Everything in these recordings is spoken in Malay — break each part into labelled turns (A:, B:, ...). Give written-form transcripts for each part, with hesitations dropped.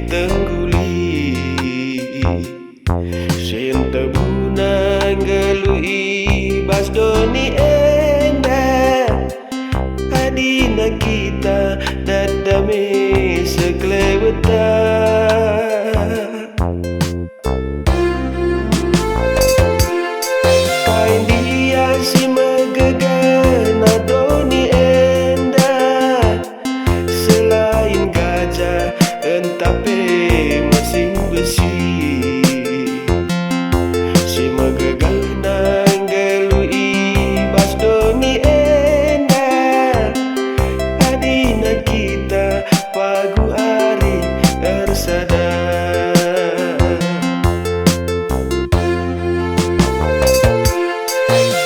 A: tengguli Sinta bunang galui bas doni enda Adina kita dadame sekleweta Kain dia si megegan adoni enda Selain gajah entape mesin besi Si megegan anggelui bas doni enda Adina kita pagu ari ersada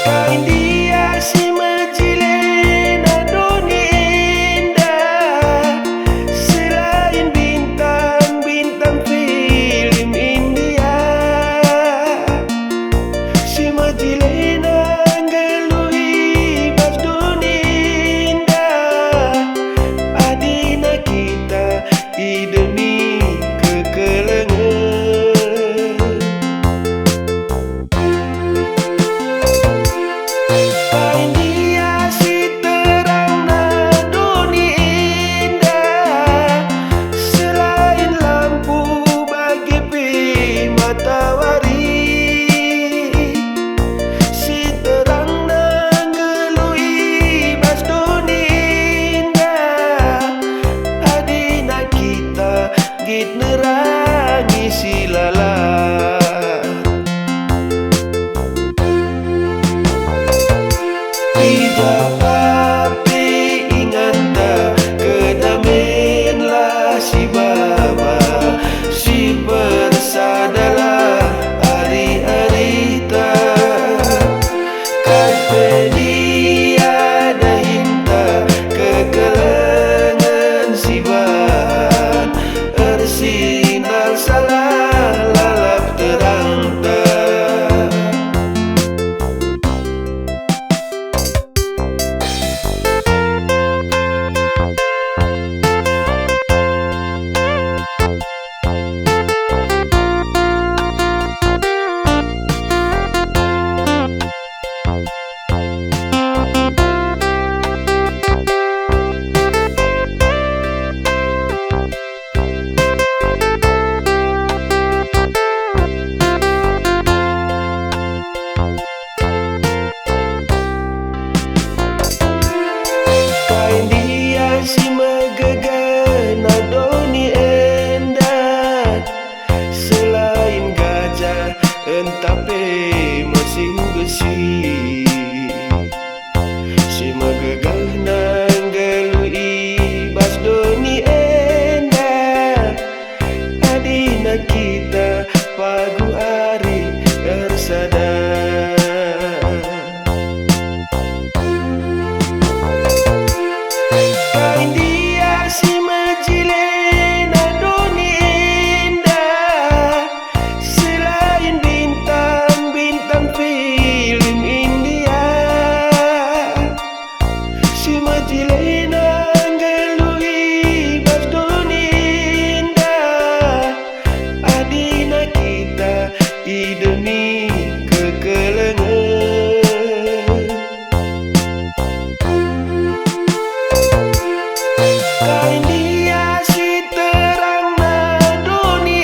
A: Kain dia si mejilen adoni indah Selain bintang-bintang film India Si mejilen anggelui bas doni indah Adina kita demi kekelengan Kain dia si terang doni indah Selain lampu bagi pi matahari Si terang nanggelui bas doni indah Adina kita git nerangi si lalat Tapi inganta kedamenlah si baba Si bersadalah hari-hari tak Kai dia dahinta kekelengan si ban Ersinar salah lalap terang tak Kain dia si megegan adoni endah Selain gajah entape mesin besi Si megegan anggelui bas doni endah Adina kita pagu ari ersada Kain dia si mejilen adoni indah Selain bintang-bintang film India Si mejilen anggelui bas doni indah Adina kita demi kekelengan Kain dia si terang doni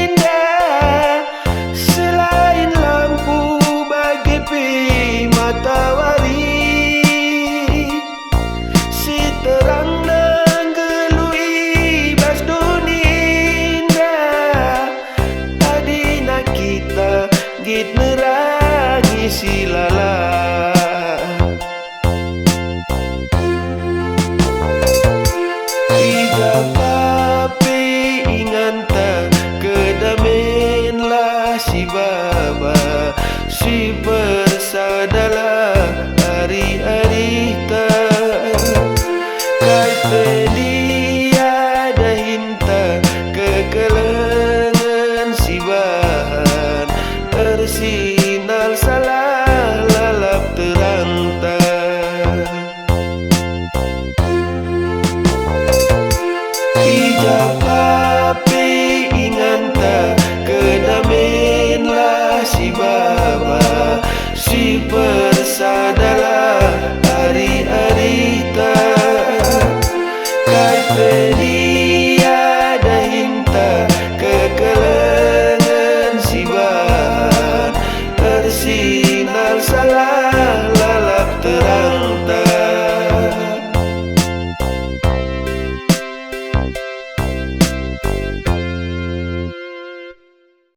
A: indah Selain lampu bagi pi matahari Si terang nanggelui bas doni indah Adina kita git nerangi si lalat Tapi inganta kedamenlah si baba Si bersadalah hari-hari tak Kai dia dahinta kekelengan